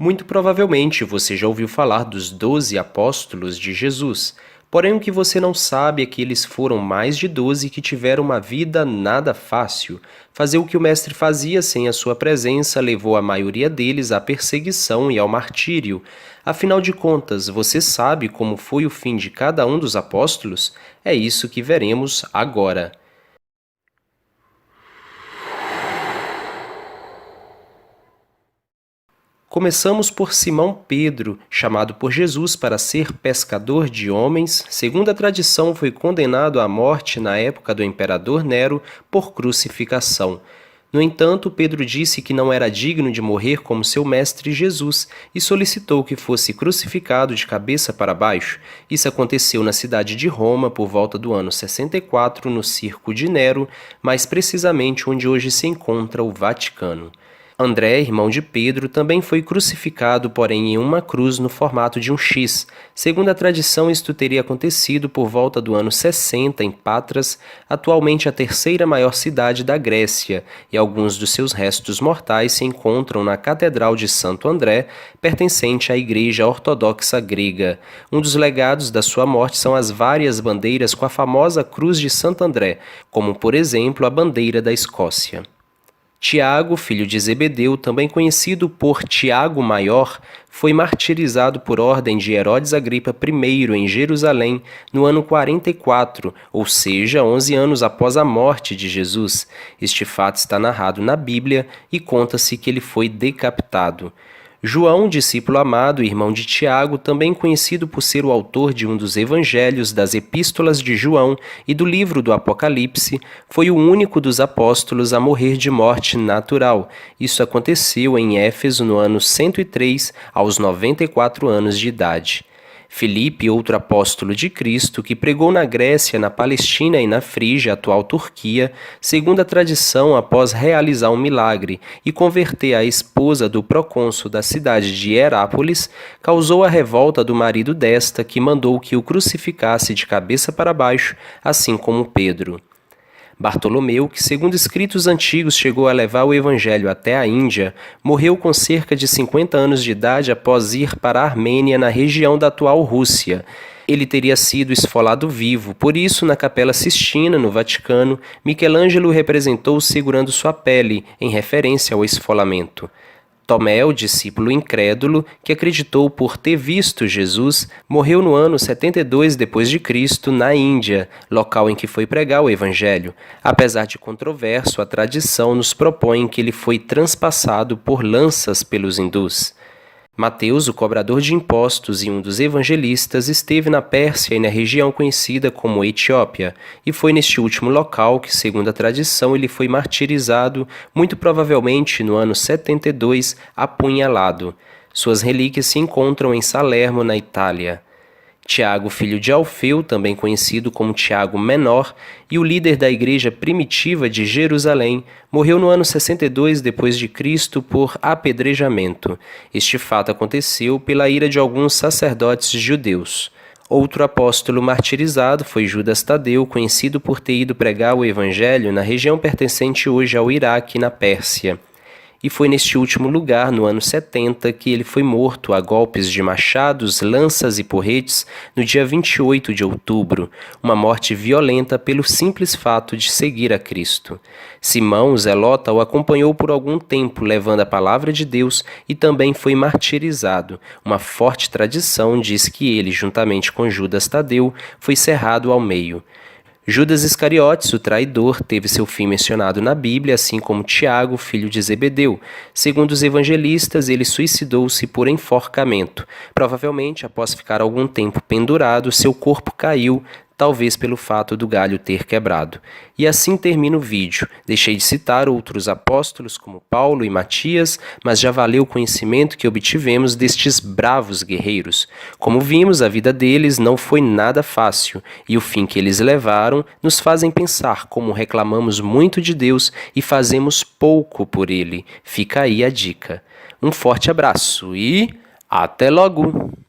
Muito provavelmente você já ouviu falar dos 12 apóstolos de Jesus. Porém, o que você não sabe é que eles foram mais de 12 que tiveram uma vida nada fácil. Fazer o que o mestre fazia sem a sua presença levou a maioria deles à perseguição e ao martírio. Afinal de contas, você sabe como foi o fim de cada um dos apóstolos? É isso que veremos agora. Começamos por Simão Pedro, chamado por Jesus para ser pescador de homens. Segundo a tradição, foi condenado à morte na época do imperador Nero por crucificação. No entanto, Pedro disse que não era digno de morrer como seu mestre Jesus e solicitou que fosse crucificado de cabeça para baixo. Isso aconteceu na cidade de Roma por volta do ano 64, no Circo de Nero, mais precisamente onde hoje se encontra o Vaticano. André, irmão de Pedro, também foi crucificado, porém em uma cruz no formato de um X. Segundo a tradição, isto teria acontecido por volta do ano 60 em Patras, atualmente a terceira maior cidade da Grécia, e alguns dos seus restos mortais se encontram na Catedral de Santo André, pertencente à Igreja Ortodoxa Grega. Um dos legados da sua morte são as várias bandeiras com a famosa Cruz de Santo André, como por exemplo a bandeira da Escócia. Tiago, filho de Zebedeu, também conhecido por Tiago Maior, foi martirizado por ordem de Herodes Agripa I em Jerusalém no ano 44, ou seja, 11 anos após a morte de Jesus. Este fato está narrado na Bíblia e conta-se que ele foi decapitado. João, discípulo amado e irmão de Tiago, também conhecido por ser o autor de um dos evangelhos, das epístolas de João e do livro do Apocalipse, foi o único dos apóstolos a morrer de morte natural. Isso aconteceu em Éfeso no ano 103, aos 94 anos de idade. Filipe, outro apóstolo de Cristo, que pregou na Grécia, na Palestina e na Frígia, atual Turquia, segundo a tradição, após realizar um milagre e converter a esposa do procônsul da cidade de Herápolis, causou a revolta do marido desta, que mandou que o crucificasse de cabeça para baixo, assim como Pedro. Bartolomeu, que segundo escritos antigos chegou a levar o evangelho até a Índia, morreu com cerca de 50 anos de idade após ir para a Armênia, na região da atual Rússia. Ele teria sido esfolado vivo, por isso, na Capela Sistina, no Vaticano, Michelangelo o representou segurando sua pele, em referência ao esfolamento. Tomé, o discípulo incrédulo, que acreditou por ter visto Jesus, morreu no ano 72 d.C., na Índia, local em que foi pregar o Evangelho. Apesar de controverso, a tradição nos propõe que ele foi transpassado por lanças pelos hindus. Mateus, o cobrador de impostos e um dos evangelistas, esteve na Pérsia e na região conhecida como Etiópia, e foi neste último local que, segundo a tradição, ele foi martirizado, muito provavelmente no ano 72, apunhalado. Suas relíquias se encontram em Salermo, na Itália. Tiago, filho de Alfeu, também conhecido como Tiago Menor, e o líder da igreja primitiva de Jerusalém, morreu no ano 62 d.C. por apedrejamento. Este fato aconteceu pela ira de alguns sacerdotes judeus. Outro apóstolo martirizado foi Judas Tadeu, conhecido por ter ido pregar o evangelho na região pertencente hoje ao Iraque, na Pérsia. E foi neste último lugar, no ano 70, que ele foi morto a golpes de machados, lanças e porretes no dia 28 de outubro, uma morte violenta pelo simples fato de seguir a Cristo. Simão, o zelota, o acompanhou por algum tempo, levando a palavra de Deus, e também foi martirizado. Uma forte tradição diz que ele, juntamente com Judas Tadeu, foi cerrado ao meio. Judas Iscariotes, o traidor, teve seu fim mencionado na Bíblia, assim como Tiago, filho de Zebedeu. Segundo os evangelistas, ele suicidou-se por enforcamento. Provavelmente, após ficar algum tempo pendurado, seu corpo caiu, talvez pelo fato do galho ter quebrado. E assim termina o vídeo. Deixei de citar outros apóstolos como Paulo e Matias, mas já valeu o conhecimento que obtivemos destes bravos guerreiros. Como vimos, a vida deles não foi nada fácil, e o fim que eles levaram nos fazem pensar como reclamamos muito de Deus e fazemos pouco por Ele. Fica aí a dica. Um forte abraço e até logo!